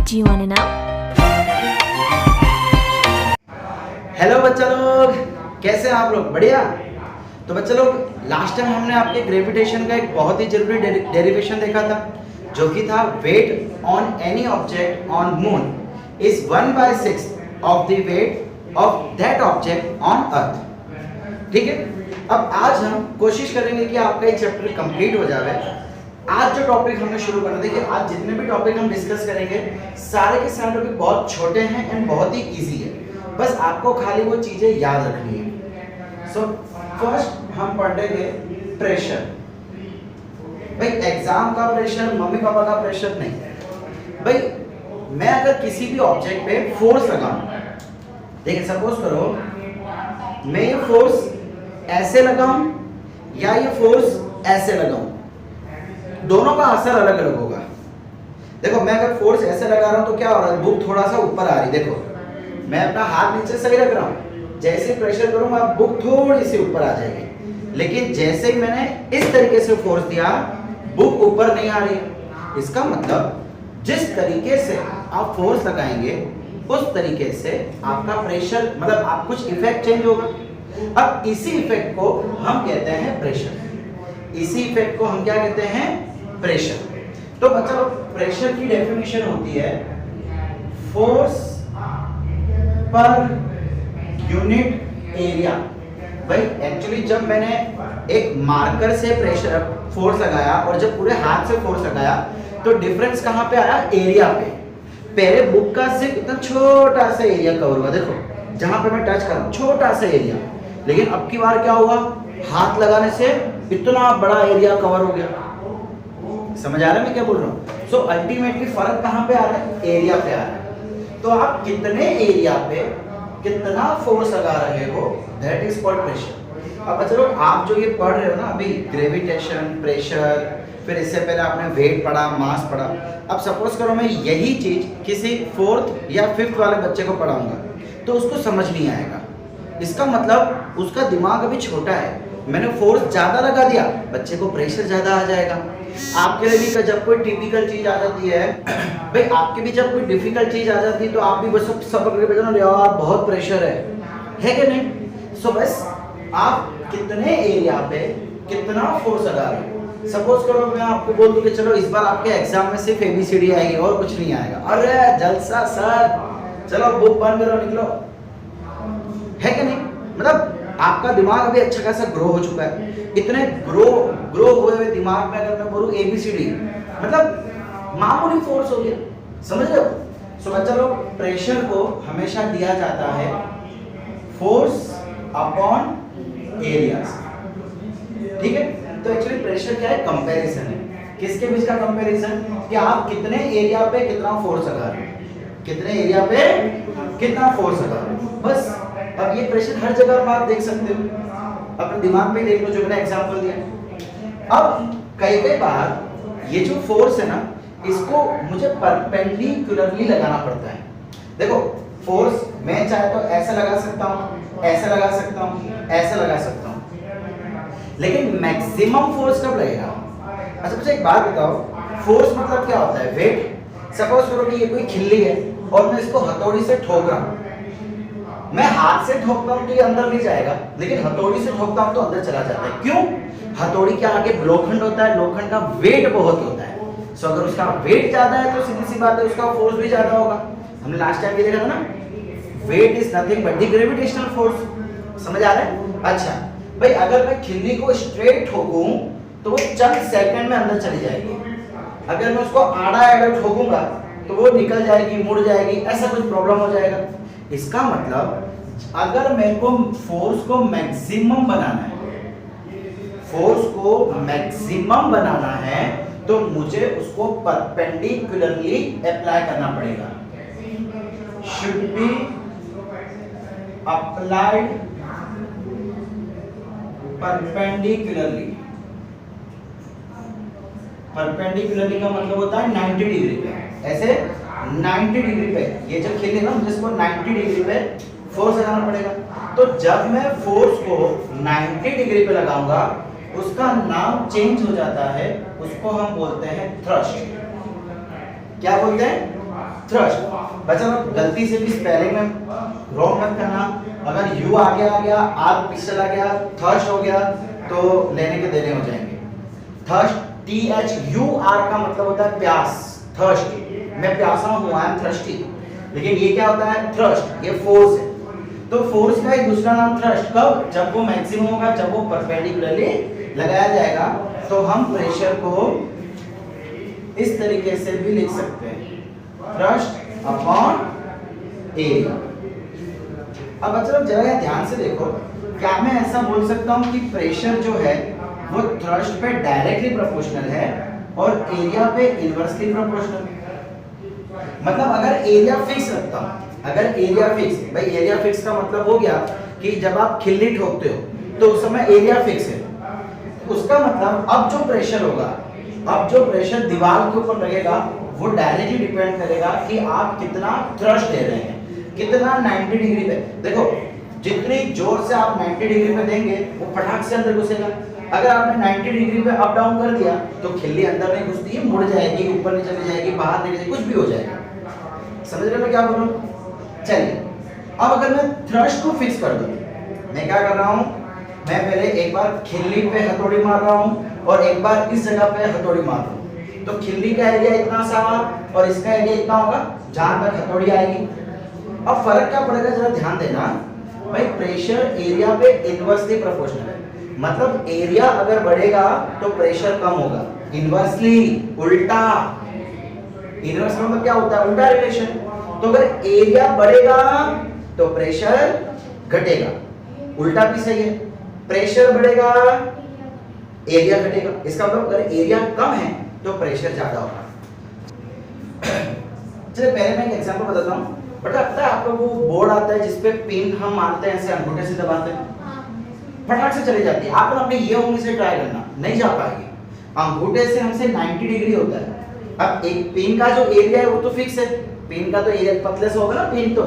Do you want to know? Hello बच्चा लोग, कैसे हैं आप लोग? बढ़िया। तो बच्चा लोग, लास्ट टाइम हमने आपके ग्रेविटेशन का एक बहुत ही जरूरी डेरिवेशन देखा था, जो कि था weight on any object on moon is 1/6 of the weight of that object on earth. ठीक है, अब आज हम कोशिश करेंगे कि आपका ये चैप्टर कंप्लीट हो जाए। आज जो टॉपिक हमने शुरू करना, देखिए आज जितने भी टॉपिक हम डिस्कस करेंगे सारे के सारे टॉपिक बहुत छोटे हैं एंड बहुत ही इजी है, बस आपको खाली वो चीजें याद रखनी है। सो फर्स्ट हम पढ़ेंगे प्रेशर। भाई एग्जाम का प्रेशर, मम्मी पापा का प्रेशर नहीं। भाई मैं अगर किसी भी ऑब्जेक्ट पे फोर्स लगाऊं, देखिए सपोज करो मैं ये फोर्स ऐसे लगाऊं या ये फोर्स ऐसे लगाऊं, दोनों का असर अलग अलग होगा। देखो मैं अगर फोर्स ऐसे लगा रहा हूं तो क्या हो रहा है, बुक थोड़ा सा ऊपर आ रही। देखो मैं अपना हाथ नीचे सही रख रहा हूं, जैसे प्रेशर करूंगा बुक थोड़ी सी ऊपर आ जाएगी, लेकिन जैसे ही मैंने इस तरीके से फोर्स दिया बुक ऊपर नहीं आ रही। इसका मतलब जिस तरीके से आप फोर्स लगाएंगे उस तरीके से आपका प्रेशर, मतलब आप कुछ इफेक्ट चेंज होगा। अब इसी इफेक्ट को हम कहते हैं प्रेशर। इसी इफेक्ट को हम क्या कहते हैं? प्रेशर। तो बच्चों प्रेशर की डेफिनेशन होती है फोर्स पर यूनिट एरिया। भाई एक्चुअली जब मैंने एक मार्कर से प्रेशर फोर्स लगाया और जब पूरे हाथ से फोर्स लगाया तो डिफरेंस कहां पे आया? एरिया पे। पहले बुक का सिर्फ इतना छोटा सा एरिया कवर हुआ, देखो जहां पे मैं टच कर रहा हूं छोटा सा एरिया, लेकिन अब की बार क्या हुआ, हाथ लगाने से इतना बड़ा एरिया कवर हो गया। समझ आ रहा है मैं क्या बोल रहा हूँ? सो अल्टीमेटली फर्क कहां पे आ रहा है? एरिया पे आ रहा है। तो आप कितने एरिया पे कितना फोर्स लगा रहे हो, दैट इज कॉल्ड प्रेशर। अब चलो आप जो ये पढ़ रहे हो ना अभी, ग्रेविटेशन, प्रेशर, फिर इससे पहले आपने वेट पढ़ा, मास पढ़ा। अब सपोज करो मैं यही चीज किसी 4th या 5th वाले बच्चे को पढ़ाऊंगा तो उसको समझ नहीं आएगा। इसका मतलब उसका दिमाग अभी छोटा है, मैंने फोर्स ज्यादा लगा दिया, बच्चे को प्रेशर ज्यादा आ जाएगा। आपके लिए भी जब कोई टिपिकल चीज आ जाती है, भाई आपके भी जब कोई डिफिकल्ट चीज आ जाती है तो आप भी बस सब पकड़ यार बहुत प्रेशर है कि नहीं? सो बस आप कितने एरिया पे कितना फोर्स लगा रहे हो। सपोज करो मैं आपको बोल दूं कि चलो इस बार आपके एग्जाम में सिर्फ ABCD आएगी और कुछ नहीं आएगा, अरे जलसा सर, चलो बुक बंद करो निकलो, है कि नहीं? मतलब आपका दिमाग अभी अच्छा खासा ग्रो हो चुका है। इतने ग्रो हुए हुए दिमाग में अगर मैं बोलूं ABCD, मतलब मामूली फोर्स हो गया, समझ रहे हो? सो बच्चा लोग प्रेशर को हमेशा दिया जाता है फोर्स अपॉन एरिया। ठीक है, तो एक्चुअली प्रेशर क्या है? कंपैरिजन है। किसके बीच का कंपैरिजन? कि आप कितने एरिया पे कितना फोर्स लगा रहे हो, कितने एरिया पे कितना फोर्स लगा रहे हो, बस। अब ये प्रेशर हर जगह आप देख सकते हो, अपने दिमाग पे देख लो जो मैंने एग्जांपल दिया। अब कई बार ये जो फोर्स है ना, इसको मुझे परपेंडिकुलरली लगाना पड़ता है। देखो फोर्स मैं चाहे तो ऐसा लगा सकता हूँ, ऐसा लगा सकता हूँ, ऐसा लगा सकता हूँ, लेकिन मैक्सिमम फोर्स कब लगेगा? अच्छा मुझे एक बात बताओ, फोर्स मतलब क्या होता है? वेट। सपोज करो कि ये कोई खिल्ली है और मैं इसको हथौड़ी से ठोक रहा हूँ, मैं हाथ से ठोकता हूं तो ये अंदर नहीं जाएगा, लेकिन हथौड़ी से ठोकता हूं तो अंदर चला जाता है। क्यों? हथौड़ी के आगे लोखंड होता है, लोखंड का वेट बहुत होता है। सो अगर उसका वेट ज्यादा है तो सीधी सी बात है उसका फोर्स भी ज्यादा होगा। हमने लास्ट टाइम ये देखा था ना, weight is nothing but the gravitational force. समझ आ रहा है? अच्छा भाई अगर मैं खिल्ली को स्ट्रेट ठोकूं तो वो चंद सेकंड में अंदर चली जाएगी, अगर मैं उसको आड़ा एड़ा ठोकूंगा तो वो निकल जाएगी, मुड़ जाएगी, ऐसा कुछ प्रॉब्लम हो जाएगा। इसका मतलब अगर मेरे को फोर्स को मैक्सिमम बनाना है, फोर्स को मैक्सिमम बनाना है तो मुझे उसको परपेंडिकुलरली अप्लाई करना पड़ेगा। Should be applied perpendicularly. Perpendicularly का मतलब होता है 90 डिग्री पे, ऐसे 90 डिग्री पे ये जब खिल्ली ना जिसको 90 डिग्री पे फोर्स लगाना पड़ेगा। तो जब मैं फोर्स को 90 डिग्री पे लगाऊंगा उसका नाम चेंज हो जाता है, उसको हम बोलते हैं थ्रस्ट। क्या बोलते हैं? थ्रस्ट। बच्चा गलती से भी स्पेलिंग में रॉन्ग मत करना, अगर यू आगे आ गया, आर पीछे चला गया, थर्स्ट हो गया तो लेने के देने हो जाएंगे। थर्स्ट THUR का मतलब होता है प्यास, थर्स्ट, मैं प्यासा हूं, आई एम थर्स्टी। लेकिन ये क्या होता है? थ्रस्ट, ये फोर्स है। तो फोर्स का एक दूसरा नाम थ्रस्ट, कब? जब वो मैक्सिमम होगा, जब वो परपेंडिकुलरली लगाया जाएगा। तो हम प्रेशर को इस तरीके से भी लिख सकते हैं, थ्रस्ट अपॉन एरिया। अब बच्चों जरा यहाँ ध्यान से देखो, क्या मैं ऐसा बोल सकता हूँ कि प्रेशर जो है वो थ्रस्ट पे डायरेक्टली प्रोपोर्शनल है और एरिया पे इनवर्सली प्रोपोर्शनल? मतलब अगर एरिया फिक्स रखता हूँ, अगर एरिया फिक्स, भाई एरिया फिक्स का मतलब हो गया कि जब आप खिल्ली ठोकते हो तो उस समय एरिया फिक्स है, उसका मतलब अब जो प्रेशर होगा, अब जो प्रेशर दीवार के ऊपर लगेगा वो डायरेक्टली डिपेंड करेगा कि आप कितना थ्रस्ट दे रहे हैं, कितना 90 डिग्री पे। देखो जितनी जोर से आप 90 डिग्री पे देंगे वो फटाक से अंदर घुसेगा। अगर आपने 90 डिग्री पे अप डाउन कर दिया तो खिल्ली अंदर नहीं घुसती है, मुड़ जाएगी, ऊपर नहीं चली जाएगी, बाहर नहीं जाएगी, कुछ भी हो जाएगा। समझ रहे हो मैं क्या बोल रहा हूँ? चलिए अब अगर मैं थ्रस्ट को फिक्स कर दूं, मैं क्या कर रहा हूँ, मैं पहले एक बार खिल्ली पे हथौड़ी मार रहा हूँ और एक बार इस जगह पे हथौड़ी मार रहा हूँ, तो खिल्ली का एरिया इतना सा और इसका एरिया इतना होगा जहां तक हथौड़ी आएगी। अब फर्क क्या पड़ेगा जरा ध्यान देना, भाई प्रेशर एरिया पे इनवर्सली प्रोपोर्शनल है, मतलब एरिया अगर बढ़ेगा तो प्रेशर कम होगा, इनवर्सली उल्टा। इनवर्स मतलब क्या होता है? उल्टा रिलेशन। तो अगर एरिया बढ़ेगा तो प्रेशर घटेगा, उल्टा भी सही है, प्रेशर बढ़ेगा एरिया घटेगा। इसका मतलब अगर एरिया कम है तो प्रेशर ज्यादा होगा। चलिए पहले मैं एक एग्जांपल बताता हूँ। पता है आपको वो बोर्ड आता है जिसपे पिन हम मारते हैं, ऐसे अंगूठे से दबाते हैं, फटाक से चली जाती है। आप अपने ये उंगली से ट्राई करना, नहीं जा पाएगी। अंगूठे से हमसे 90 डिग्री होता है। अब एक पिन का जो एरिया है वो तो फिक्स है, पिन का तो एरिया पतले से होगा ना, पिन तो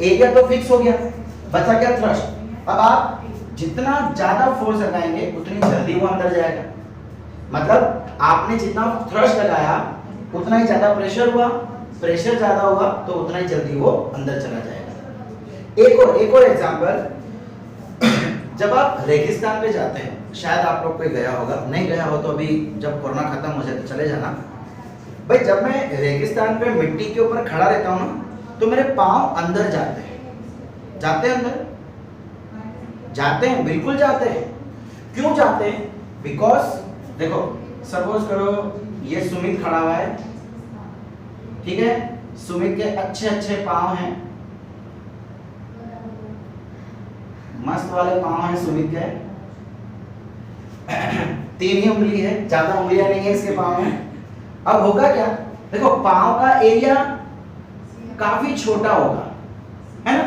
एरिया तो फिक्स हो गया, बचा क्या? थ्रस्ट। अब आप जितना ज्यादा फोर्स लगाएंगे उतनी जल्दी वो अंदर जाएगा, मतलब आपने जितना थ्रस्ट लगाया उतना ही ज्यादा प्रेशर हुआ, प्रेशर ज्यादा होगा तो उतना ही जल्दी वो अंदर चला जाएगा। एक और एग्जांपल, जब आप रेगिस्तान पे जाते हैं, शायद आप लोग कोई गया होगा, नहीं गया हो तो अभी जब कोरोना खत्म हो जाए तो चले जाना। भाई जब मैं रेगिस्तान पे मिट्टी के ऊपर खड़ा रहता हूँ ना तो मेरे पांव अंदर जाते हैं, जाते हैं अंदर, जाते हैं, बिल्कुल जाते हैं। क्यों जाते हैं? बिकॉज देखो सपोज करो ये सुमित खड़ा हुआ है, ठीक है, सुमित के अच्छे अच्छे पांव हैं, मस्त वाले पांव हैं सुमित के, 3 ही उंगली है, ज्यादा उंगलियां नहीं है इसके पांव में। अब होगा क्या? देखो पांव का एरिया काफी छोटा होगा, है ना,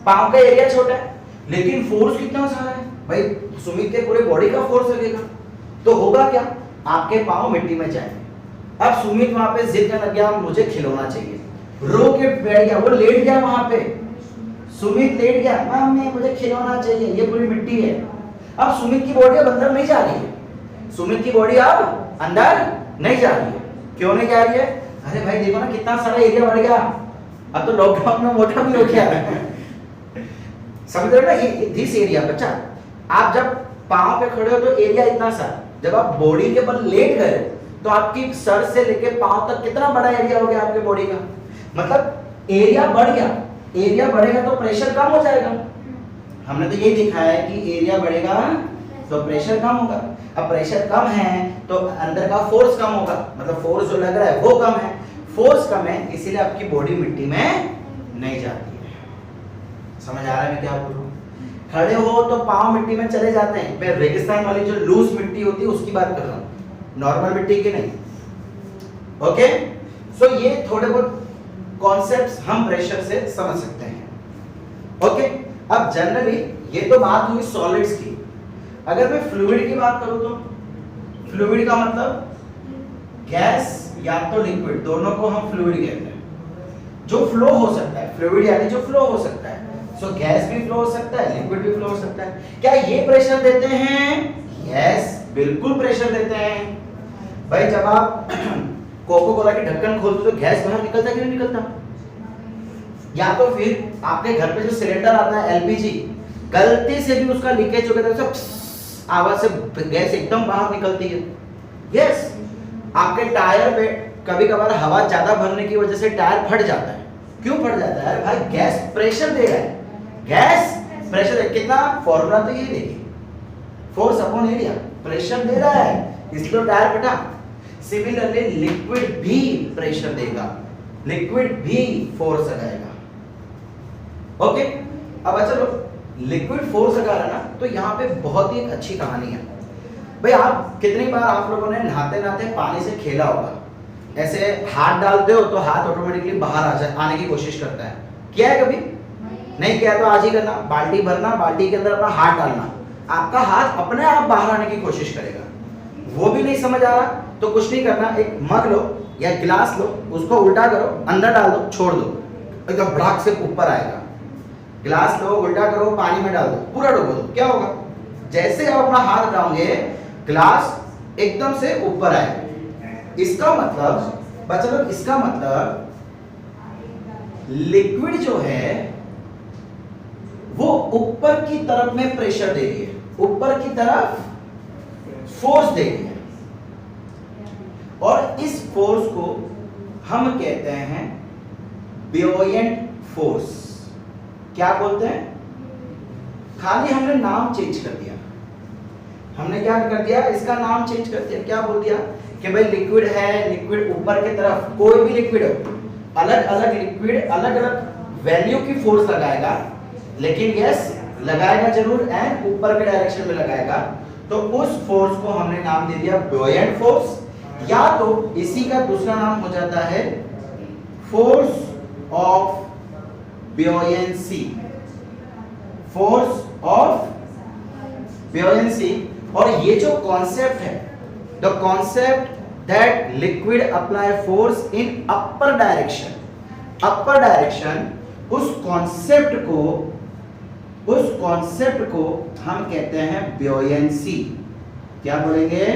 पांव का एरिया छोटा है लेकिन फोर्स कितना सारा है, भाई सुमित के पूरे बॉडी का फोर्स लगेगा। तो होगा क्या? आपके पांव मिट्टी में जाएंगे। अब सुमित वहां पे जिद करने लग गया, मुझे खिलौना चाहिए, रो के बैठ गया, वो लेट गया वहां पे, सुमित लेट गया, मम्मी मुझे खिलौना चाहिए, ये पूरी मिट्टी है। अब सुमित की बॉडी अब अंदर नहीं जा रही है, सुमित की बॉडी अब अंदर नहीं जा रही है। क्यों नहीं जा रही है? अरे भाई देखो ना कितना सारा एरिया बढ़ गया, अब तो लॉकडाउन में मोटा भी हो गया। समझ रहे हो ना, ये दिस एरिया बच्चा, आप जब पांव पे खड़े हो तो एरिया इतना सा, जब आप बॉडी के बल लेट गए तो आपकी सर से लेके पांव तक कितना बड़ा एरिया हो गया आपके बॉडी का, मतलब एरिया बढ़ गया। एरिया बढ़ेगा तो प्रेशर कम हो जाएगा। हमने तो ये दिखाया है कि एरिया बढ़ेगा तो प्रेशर कम होगा। अब प्रेशर कम है तो अंदर का फोर्स कम होगा, मतलब फोर्स जो लग रहा है वो कम है, फोर्स कम है इसीलिए आपकी बॉडी मिट्टी में नहीं जाती है। समझ आ रहा है मैं क्या बोल रहा हूँ? खड़े हो तो पांव मिट्टी में चले जाते हैं। मैं रेगिस्तान वाली जो लूज मिट्टी होती है उसकी बात कर रहा हूँ, नॉर्मल मिट्टी की नहीं। ओके, सो ये थोड़े बहुत कॉन्सेप्ट्स हम प्रेशर से समझ सकते हैं। ओके, अब जनरली ये तो बात हुई सॉलिड्स की। अगर मैं फ्लूइड की बात करूं तो फ्लूइड का मतलब गैस या तो लिक्विड, दोनों को हम फ्लूइड कहते हैं, जो फ्लो हो सकता है। फ्लूइड यानी जो फ्लो हो सकता है। सो गैस भी फ्लो हो सकता है, लिक्विड भी फ्लो हो सकता है। क्या ये प्रेशर देते हैं? यस, बिल्कुल प्रेशर देते हैं। भाई जब आप कोको कोला की ढक्कन खोलते तो गैस बाहर निकलता है कि नहीं निकलता? या तो फिर आपके घर पे जो सिलेंडर आता है एलपीजी, गलती से भी उसका लीकेज हो गया तो आवाज से गैस एकदम बाहर निकलती है। यस, आपके टायर पे कभी कभार हवा ज्यादा भरने की वजह से टायर फट जाता है। क्यों फट जाता है? भाई गैस प्रेशर दे रहा है, गैस प्रेशर है कितना, फॉर्मूला तो ये देखिए, फोर्स अपॉन एरिया, प्रेशर दे रहा है इसलिए टायर फटा। सिमिलरली लिक्विड भी प्रेशर देगा, लिक्विड भी फोर्स लगाएगा। ओके, अब चलो लिक्विड फोर्स लगा रहा ना, तो यहाँ पे बहुत ही एक अच्छी कहानी है। भाई आप कितनी बार आप लोगों ने नहाते नहाते पानी से खेला होगा, ऐसे हाथ डालते हो तो हाथ ऑटोमेटिकली बाहर आने की कोशिश करता है, किया है कभी? नहीं किया तो आज ही करना, बाल्टी भरना, बाल्टी के अंदर अपना हाथ डालना, आपका हाथ अपने आप बाहर आने की कोशिश करेगा। वो भी नहीं समझ आ रहा तो कुछ नहीं करना, एक मग लो या गिलास लो, उसको उल्टा करो, अंदर डाल दो, छोड़ दो, एकदम भड़ाक से ऊपर आएगा। गिलास लो, उल्टा करो, पानी में डाल दो, पूरा डुबो दो, क्या होगा? जैसे आप अपना हाथ डालोगे गिलास एकदम से ऊपर आएगा। इसका मतलब बच्चों, इसका मतलब लिक्विड जो है वो ऊपर की तरफ में प्रेशर दे रही है, ऊपर की तरफ फोर्स दे रही है, और इस फोर्स को हम कहते हैं ब्योयंट फोर्स। क्या बोलते हैं? खाली हमने नाम चेंज कर दिया, हमने क्या कर दिया, इसका नाम चेंज कर दिया। क्या बोल दिया कि भाई लिक्विड है, लिक्विड ऊपर की तरफ, कोई भी लिक्विड हो, अलग अलग लिक्विड अलग अलग वैल्यू की फोर्स लगाएगा, लेकिन यस लगाएगा जरूर, एंड ऊपर के डायरेक्शन में लगाएगा। तो उस फोर्स को हमने नाम दे दिया ब्योयंट फोर्स, या तो इसी का दूसरा नाम हो जाता है फोर्स ऑफ ब्योयंसी, फोर्स ऑफ ब्योयंसी। और ये जो कॉन्सेप्ट है, the concept that liquid apply force in upper direction, upper direction, उस कॉन्सेप्ट को हम कहते हैं ब्योयंसी। क्या बोलेंगे?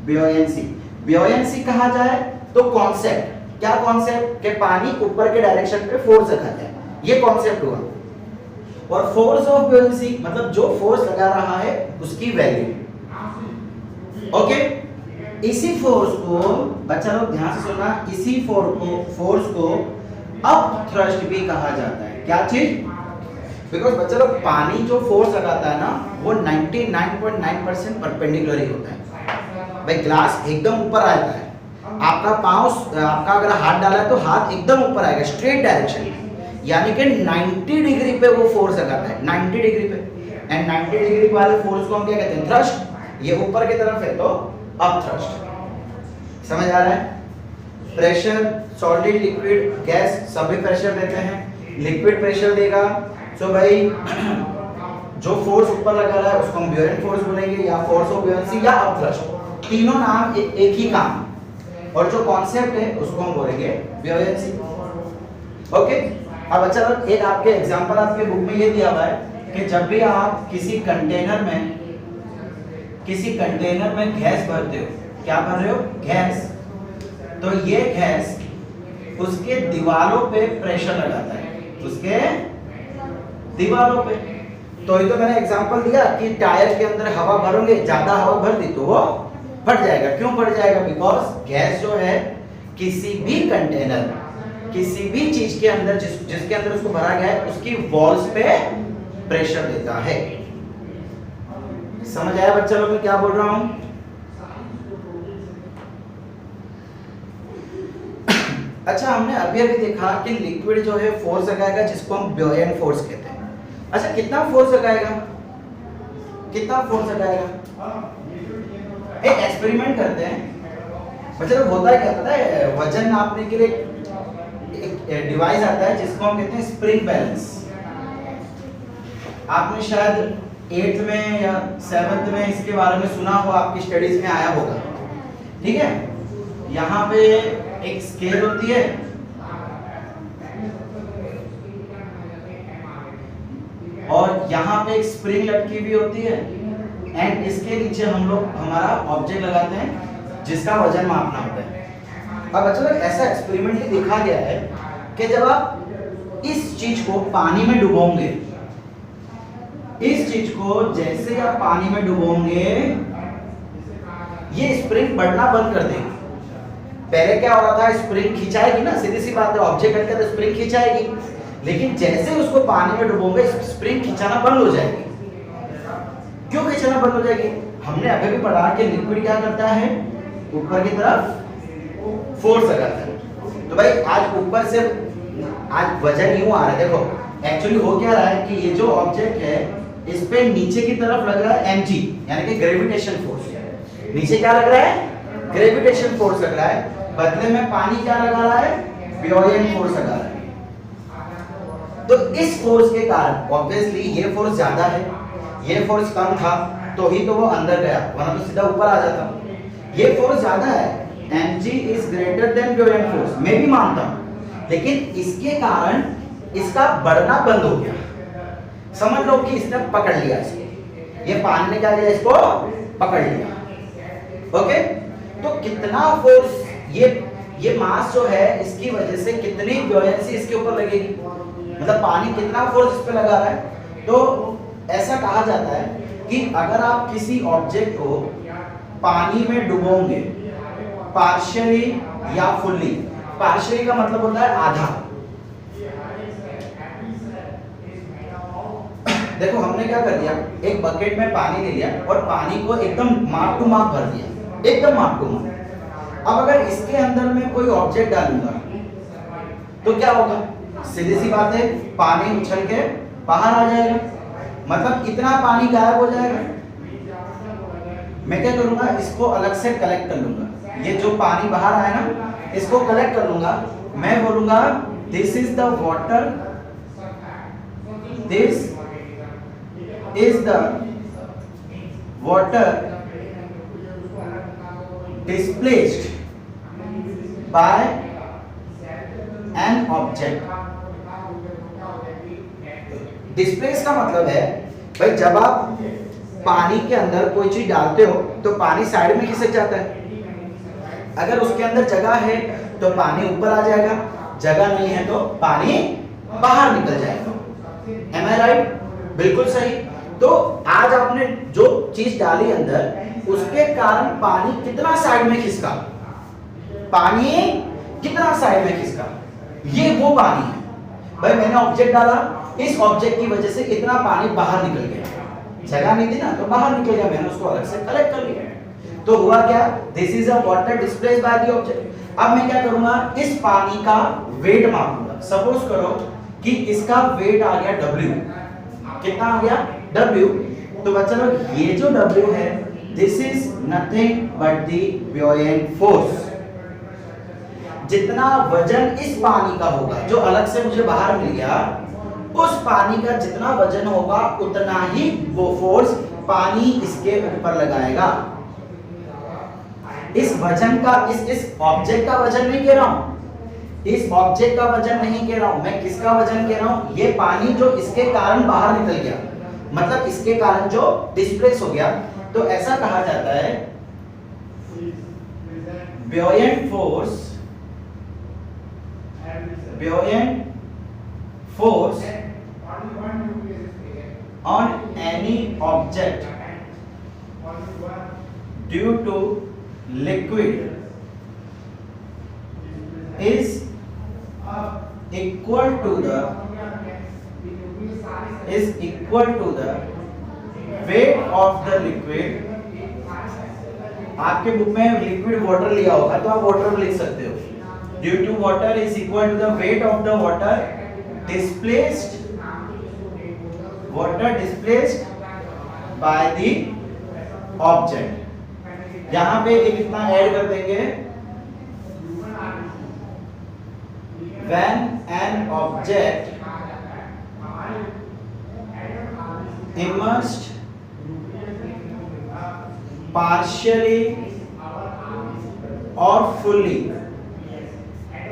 ब्योयंसी। ब्योयंसी कहा जाए तो कॉन्सेप्ट, क्या कॉन्सेप्ट? कि पानी ऊपर के डायरेक्शन पे फोर्स लगाता है, ये कॉन्सेप्ट हुआ। और फोर्स ऑफ ब्योयंसी मतलब जो फोर्स लगा रहा है उसकी वैल्यू। ओके, इसी फोर्स को बच्चा लोग ध्यान से सुनना, इसी फोर्स को अप थ्रस्ट भी कहा जाता है। क्या चीज? बिकॉज बच्चा लोग पानी जो फोर्स लगाता है ना, वो 99.9% परपेंडिकुलर ही होता है। भाई ग्लास एकदम ऊपर आता है, आपका पांव, आपका अगर हाथ डाला है तो हाथ एकदम ऊपर आएगा स्ट्रेट डायरेक्शन में, यानी कि 90 डिग्री पे वो फोर्स लगाता है, 90 डिग्री पे। एंड 90 डिग्री वाले फोर्स को हम क्या कहते हैं? थ्रस्ट। ये ऊपर की तरफ है तो अप थ्रस्ट। समझ आ रहा है? प्रेशर, सॉलिड, लिक्विड, गैस सभी प्रेशर देते हैं। लिक्विड प्रेशर देगा, तो भाई जो फोर्स ऊपर लगा रहा है उसको हम ब्योयंट फोर्स बोलेंगे, या फोर्स ऑफ ब्योयंसी, या अप थ्रस्ट। तीनों नाम एक ही काम, और जो कॉन्सेप्ट है उसको हम बोलेंगे ब्योयंसी। ओके, अब अच्छा एक आपके एग्जांपल आपके बुक में ये दिया हुआ है कि जब भी आप किसी कंटेनर में गैस भरते हो, क्या भर रहे हो? गैस। तो ये गैस उसके दीवारों पे प्रेशर लगाता है, उसके दीवारों पे। तो ये तो मैंने एग्जांपल दिया कि टायर के अंदर हवा भरोगे, ज्यादा हवा भर दी तो वो फट जाएगा। क्यों फट जाएगा? बिकॉज गैस जो है किसी भी कंटेनर, किसी भी चीज के अंदर जिसके अंदर उसको भरा गया है उसकी वॉल्स पे प्रेशर देता है। समझ आया बच्चा लोग मैं क्या बोल रहा हूं? अच्छा, हमने अभी देखा कि लिक्विड जो है फोर्स लगाएगा जिसको हम ब्योयंट फोर्स कहते हैं। अच्छा, कितना फोर्स लगाएगा? कितना फोर्स लगाएगा? एक एक्सपेरिमेंट करते हैं। बच्चा लोग होता है क्या पता है? वजन नापने के लिए एक डिवाइस आता है जिसको हम कहते हैं स्प्रिंग बैलेंस। आपने शायद 8th में या 7th में इसके बारे में सुना हो, आपकी स्टडीज में आया होगा। ठीक है, यहाँ पे एक स्केल होती है, और यहाँ पे एक स्प्रिंग लटकी भी होती है, एंड इसके नीचे हम लोग हमारा ऑब्जेक्ट लगाते हैं जिसका वजन मापना होता है। अब बच्चों ऐसा एक्सपेरिमेंटली देखा गया है कि जब आप इस चीज को पानी में डुबोगे, इस चीज को जैसे आप पानी में डुबोगे ये स्प्रिंग बढ़ना बंद कर देगी। पहले क्या हो रहा था, स्प्रिंग खिंचाएगी ना, सीधी सी बात है, ऑब्जेक्ट हटका तो स्प्रिंग खिंचाएगी, लेकिन जैसे उसको पानी में डुबोगे स्प्रिंग खिंचाना बंद हो जाएगी। क्यों खिंचाना बंद हो जाएगी? हमने अभी भी पढ़ा कि लिक्विड क्या करता है, ऊपर की तरफ फोर्स लगाता है। तो भाई आज ऊपर से आज वजन यूं आ रहा है, देखो एक्चुअली हो क्या रहा है कि ये जो ऑब्जेक्ट है इस पे नीचे की तरफ लग रहा है mg यानी कि ग्रेविटेशन फोर्स। नीचे क्या लग रहा है, ग्रेविटेशन फोर्स लग रहा है, बदले में पानी क्या लगा रहा है, ब्योयेंट फोर्स लगा रहा है। तो इस फोर्स के कारण ऑब्वियसली ये फोर्स ज्यादा है, ये फोर्स कम था तो ही तो वो अंदर गया, वरना तो सीधा ऊपर आ जाता। ये फोर्स ज्यादा है, mg is greater than buoyant force, मैं भी मानता हूं, लेकिन इसके कारण इसका बढ़ना बंद हो गया। समझ लो कि इसने पकड़ लिया इसको, ये पानी ने क्या किया, इसको पकड़ लिया। ओके, तो कितना फोर्स ये मास जो है इसकी वजह से कितनी ब्योयेंसी इसके ऊपर लगेगी, मतलब पानी कितना फोर्स इस पे लगा रहा है। तो ऐसा कहा जाता है कि अगर आप किसी ऑब्जेक्ट को पानी में डुबोगे पार्शियली या फुल्ली, पार्शियली का मतलब होता है आधा। देखो हमने क्या कर दिया, एक बकेट में पानी ले लिया और पानी को एकदम माप टू माप भर दिया, एकदम माप टू माप। अब अगर इसके अंदर में कोई ऑब्जेक्ट डालूंगा तो क्या होगा, सीधी सी बात है, पानी उछल के बाहर आ जाएगा, मतलब इतना पानी गायब हो जाएगा। मैं क्या करूंगा, इसको अलग से कलेक्ट कर लूंगा, ये जो पानी बाहर आया ना इसको कलेक्ट कर लूंगा, मैं बोलूंगा this is the water, this is the water displaced by an object. Displace का मतलब है भाई जब आप पानी के अंदर कोई चीज डालते हो तो पानी साइड में खिसक जाता है, अगर उसके अंदर जगह है तो पानी ऊपर आ जाएगा, जगह नहीं है तो पानी बाहर निकल जाएगा। Am I right? बिल्कुल सही। तो आज आपने जो चीज डाली अंदर उसके कारण पानी कितना साइड में खिसका, पानी कितना साइड में खिसका, ये वो पानी है। भाई मैंने ऑब्जेक्ट डाला, इस ऑब्जेक्ट की वजह से इतना पानी बाहर निकल गया, जगह नहीं थी ना तो बाहर निकल गया, मैंने उसको अलग से कलेक्ट कर लिया। तो हुआ क्या, this is a water displaced by the object. अब मैं क्या करूंगा, इस पानी का वेट मापूंगा। सपोज करो कि इसका वेट आ गया W, कितना आ गया W। तो बच्चा लोग ये जो W है this is nothing but the buoyant force. जितना वजन इस पानी का होगा जो अलग से मुझे बाहर मिल गया, उस पानी का जितना वजन होगा उतना ही वो फोर्स पानी इसके ऊपर लगाएगा। इस वजन का इस ऑब्जेक्ट का वजन नहीं कह रहा हूं, इस ऑब्जेक्ट का वजन नहीं कह रहा हूं, मैं किसका वजन कह रहा हूं, ये पानी जो इसके कारण बाहर निकल गया, मतलब इसके कारण जो डिस्प्लेस हो गया। तो ऐसा कहा जाता है ब्योयेंट force on any object due to liquid is equal to the weight of the liquid। आपके बुक में लिक्विड वाटर लिया होगा तो आप वाटर लिख सकते हो, due to water is equal to the weight of the water displaced by the object। यहां पे एक इतना ऐड कर देंगे, when an object immersed partially or fully,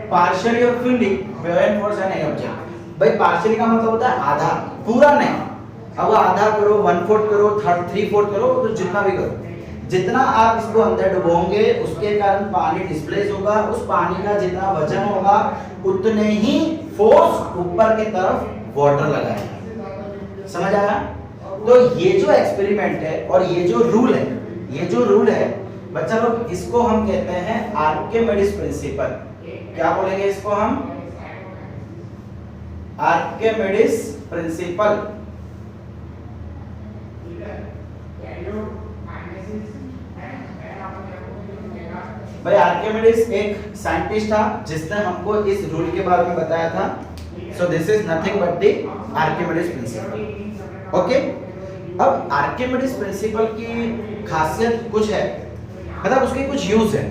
partially or fully buoyant force on any object। भाई partially का मतलब होता है आधा, पूरा नहीं। अब आधा करो, 1/4 करो, 3/4 करो, तो जितना भी करो, जितना आप इसको अंदर डुबोगे उसके कारण पानी डिस्प्लेस होगा, उस पानी का जितना वजन होगा उतने ही फोर्स ऊपर की तरफ वाटर लगाएगा। समझ आया? तो ये जो एक्सपेरिमेंट है और ये जो रूल है बच्चा लोग, इसको हम कहते हैं आर्किमिडीज प्रिंसिपल। क्या बोलेंगे इसको हम? Archimedes principal. भाई आर्किमिडीज एक साइंटिस्ट था जिसने हमको इस रूल के बारे में बताया था। So this is nothing but the Archimedes principal. Okay, अब आर्किमिडीज प्रिंसिपल की खासियत कुछ है, मतलब उसके कुछ यूज है।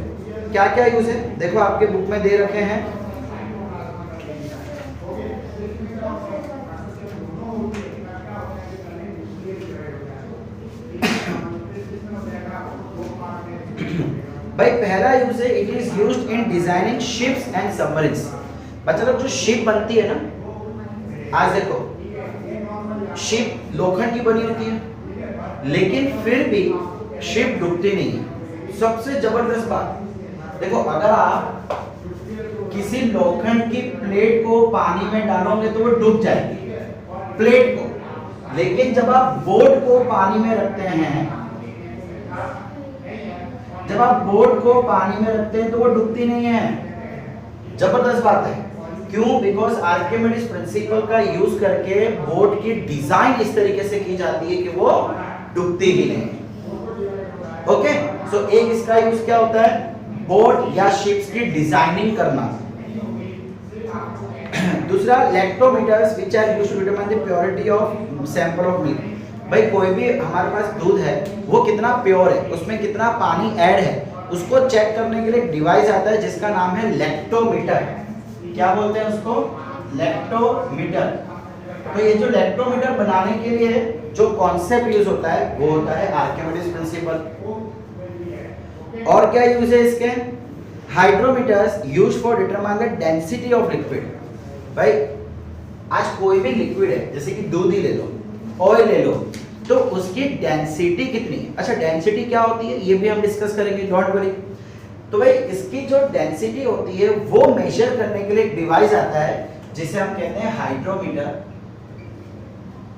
क्या क्या यूज है देखो, आपके बुक में दे रखे हैं। भाई पहला यूज है, it is used in designing ships and submarines. बच्चा लोग जो शिप बनती है ना, आज देखो शिप लोखंड की बनी होती है लेकिन फिर भी शिप डूबती नहीं है। सबसे जबरदस्त बात देखो, अगर आप किसी लोखंड की प्लेट को पानी में डालोगे तो वो डूब जाएगी प्लेट को, लेकिन जब आप बोट को पानी में रखते हैं, जब आप बोट को पानी में रखते हैं तो वो डूबती नहीं है। जबरदस्त बात है। क्यों? बिकॉज आर्किमिडीज प्रिंसिपल का यूज करके बोट की डिजाइन इस तरीके से की जाती है कि वो डूबती ही नहीं। ओके, सो एक इसका यूज क्या होता है? बोट या शिप्स की डिजाइनिंग करना। दूसरा, lactometers which are used to determine the purity of sample of milk. भाई कोई भी हमारे पास दूध है वो कितना प्योर है, उसमें कितना पानी ऐड है, उसको चेक करने के लिए एक डिवाइस आता है जिसका नाम है लैक्टोमीटर। क्या बोलते हैं उसको? लैक्टोमीटर। तो ये जो लैक्टोमीटर बनाने के लिए जो कॉन्सेप्ट यूज होता है वो होता है आर्किमिडीज प्रिंसिपल। और क्या यूज है इसके? Hydrometers used for determine the density of liquid. भाई आज कोई भी लिक्विड है, जैसे कि दूध ही ले लो, ऑयल ले लो, तो उसकी डेंसिटी कितनी है? अच्छा, डेंसिटी क्या होती है ये भी हम डिस्कस करेंगे, डोंट वरी। तो भाई इसकी जो डेंसिटी होती है वो मेजर करने के लिए एक डिवाइस आता है जिसे हम कहते हैं हाइड्रोमीटर।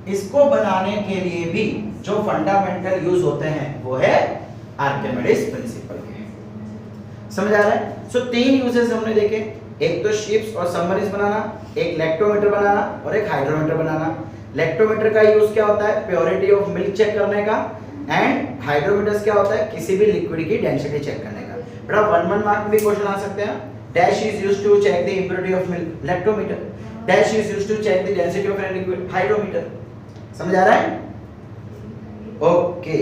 इसको बनाने के लिए भी जो फंडामेंटल यूज होते हैं वो है आर्किमिडीज प्रिंसिपल के। समझ आ रहा है? सो तीन यूजेस हमने देखे, एक तो शिप्स और सबमरीन्स बनाना, एक लैक्टोमीटर बनाना और एक हाइड्रोमीटर बनाना। लैक्टोमीटर का यूज क्या होता है? प्योरिटी ऑफ मिल्क चेक करने का। एंड हाइड्रोमीटर क्या होता है? किसी भी लिक्विड की डेंसिटी चेक करने का। बेटा 1 मार्क में भी क्वेश्चन आ सकते हैं। Dash is used to check the impurity of milk, lactometer. Dash is used to check the density of any liquid, hydrometer. समझ आ रहा है? ओके